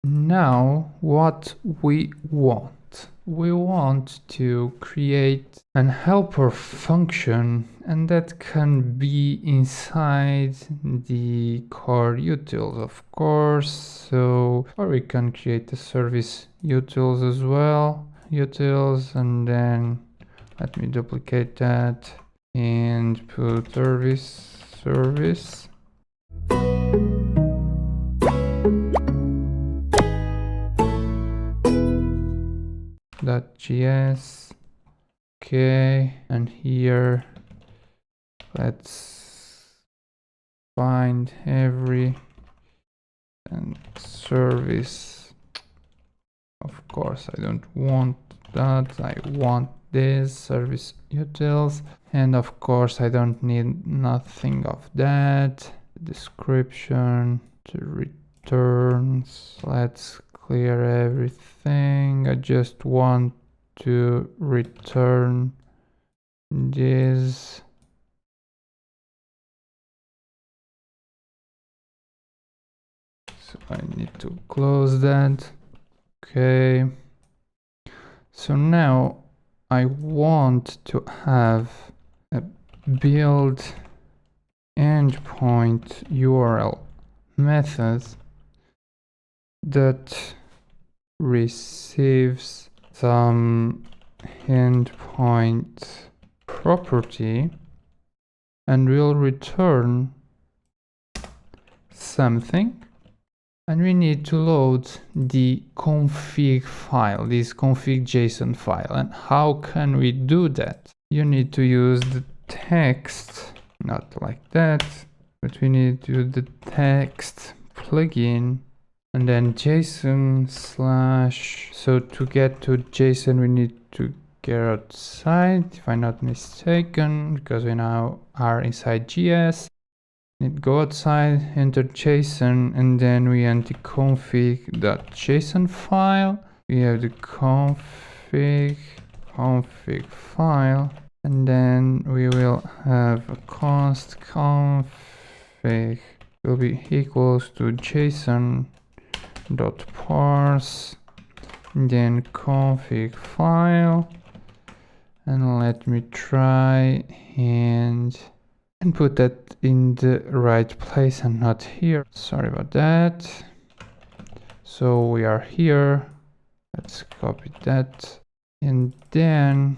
Now what we want. We want to create an helper function, and that can be inside the core utils, of course. So, or we can create the service utils as well. Utils, and then let me duplicate that and put service. .js. Okay, and here let's find every and service. Of course, I don't want that. I want this service utils, and of course I don't need nothing of that. Description, the returns. Let's clear everything. I just want to return this. So I need to close that. Okay. So now I want to have a build endpoint URL method that receives some endpoint property and will return something, and we need to load the config file, this config.json file. And how can we do that? You need to use the text, not like that, but we need to use the text plugin, and then JSON / so to get to JSON we need to get outside, if I'm not mistaken, because we now are inside GS. Need go outside, enter JSON, and then we enter config.json file. We have the config file, and then we will have a const config will be equals to json.parse, then config file, and let me try and put that in the right place and not here. Sorry about that. So we are here. Let's copy that, and then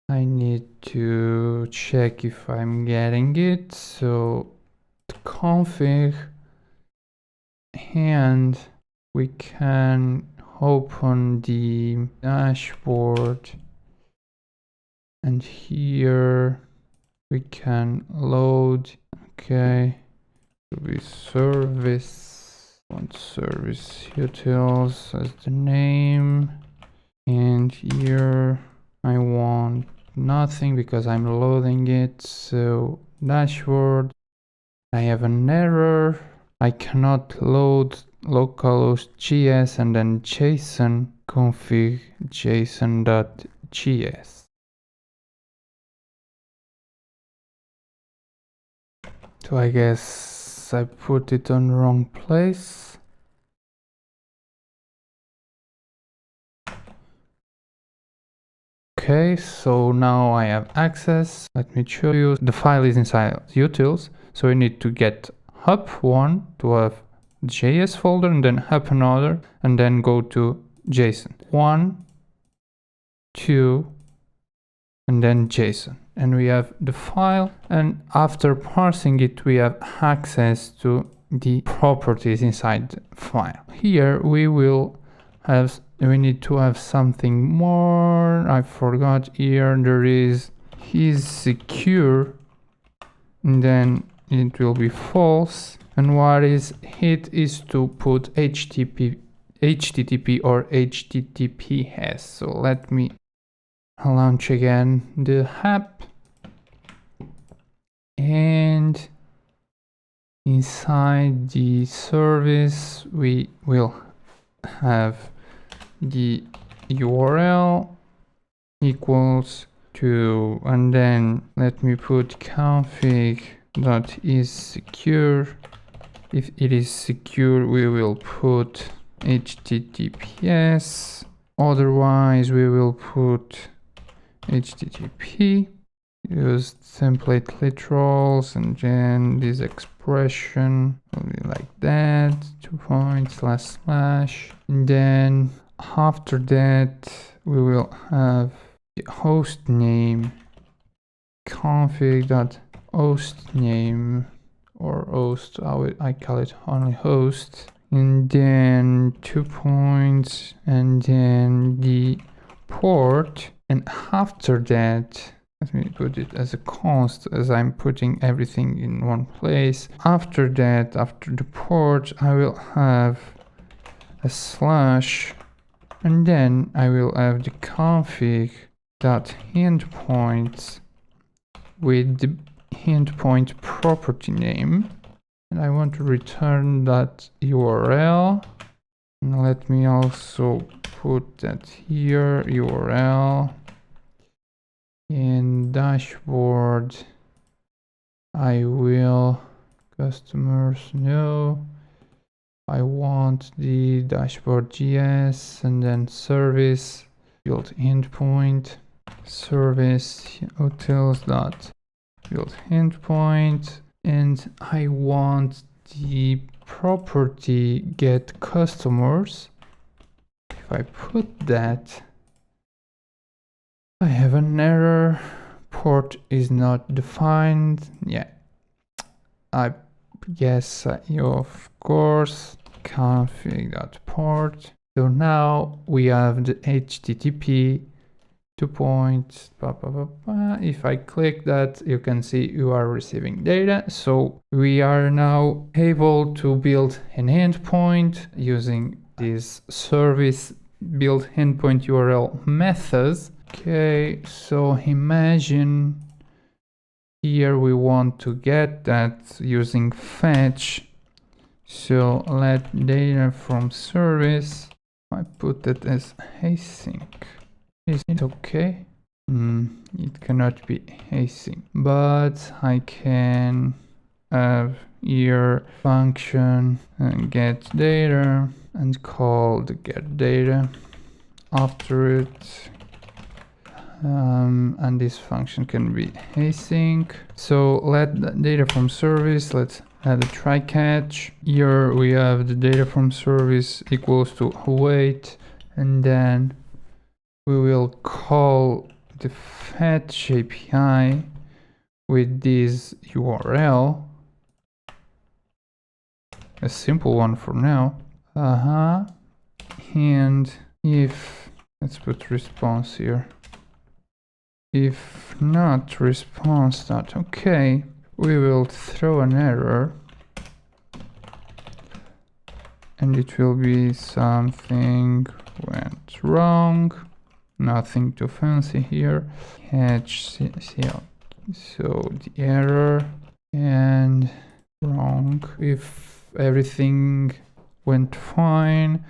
I need to check if I'm getting it. So config, and we can open the dashboard, and here we can load. Okay, we service utils as the name, and here I want nothing because I'm loading it. So dashboard, I have an error. I cannot load localhost GS and then JSON config json.gs. So I guess I put it on the wrong place. Okay, so now I have access. Let me show you. The file is inside utils, so we need to get hub1 to have JS folder, and then hub another, and then go to JSON 1, 2, and then JSON. And we have the file, and after parsing it we have access to the properties inside the file. Here we need to have something more. I forgot. Here there is secure, and then it will be false, and what is it is to put HTTP or HTTPS. So let me launch again the app, and inside the service we will have the URL equals to, and then let me put config.isSecure. If it is secure, we will put HTTPS. Otherwise, we will put HTTP. Use template literals, and then this expression will be like that, 2 points / and then after that we will have the host name config.hostname, or host, I call it only host, and then 2 points, and then the port, and after that, let me put it as a const, as I'm putting everything in one place. After that, after the port, I will have a / and then I will have the config.endpoints with the endpoint property name, and I want to return that URL. And let me also put that here, URL. In dashboard, I will customers no. I want the dashboard.js, and then service build endpoint, service hotels.build endpoint, and I want the property get customers. If I put that, I have an error. Port is not defined. Yeah, I guess of course config.port. So now we have the HTTP 2 points. If I click that, you can see you are receiving data. So we are now able to build an endpoint using this service build endpoint URL methods. Okay, so imagine here we want to get that using fetch. So let data from service, I put that as async. Is it okay? It cannot be async, but I can have here function and get data and call the get data after it. And this function can be async. So let the data from service, let's add a try catch. Here we have the data from service equals to await, and then we will call the fetch API with this URL, a simple one for now. And if, let's put response here. If not response not okay, we will throw an error, and it will be something went wrong. Nothing too fancy here. HCL. So the error and wrong. If everything went fine,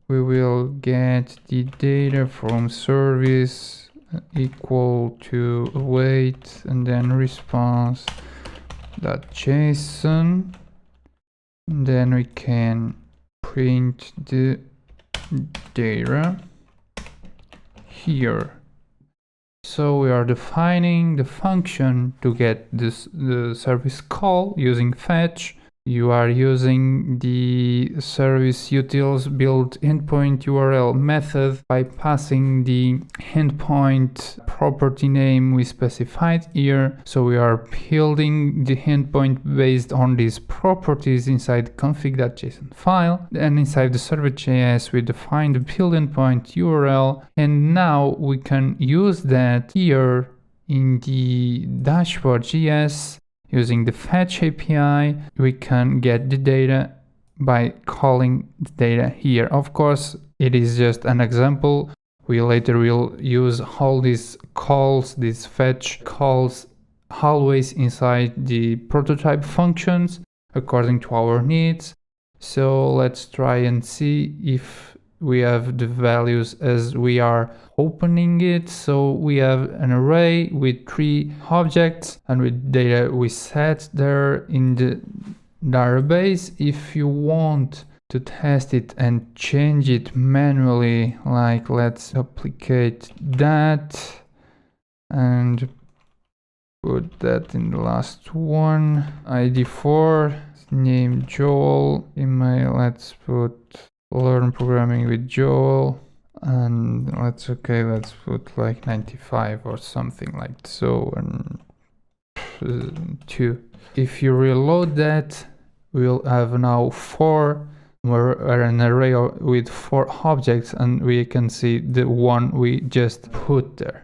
we will get the data from service equal to await, and then response.json, and then we can print the data here. So we are defining the function to get the service call using fetch. You are using the service utils build endpoint URL method by passing the endpoint property name we specified here. So we are building the endpoint based on these properties inside config.json file. And inside the server.js, we define the build endpoint URL. And now we can use that here in the dashboard.js. Using the fetch API, we can get the data by calling the data here. Of course, it is just an example. We later will use all these calls, these fetch calls, always inside the prototype functions according to our needs. So let's try and see if we have the values as we are opening it. So we have an array with 3 objects and with data we set there in the database. If you want to test it and change it manually. Like, let's duplicate that and put that in the last one. ID 4, name Joel, email, let's put learn programming with Joel, and let's put like 95 or something like so, and 2. If you reload that, we'll have now an array with 4 objects, and we can see the one we just put there.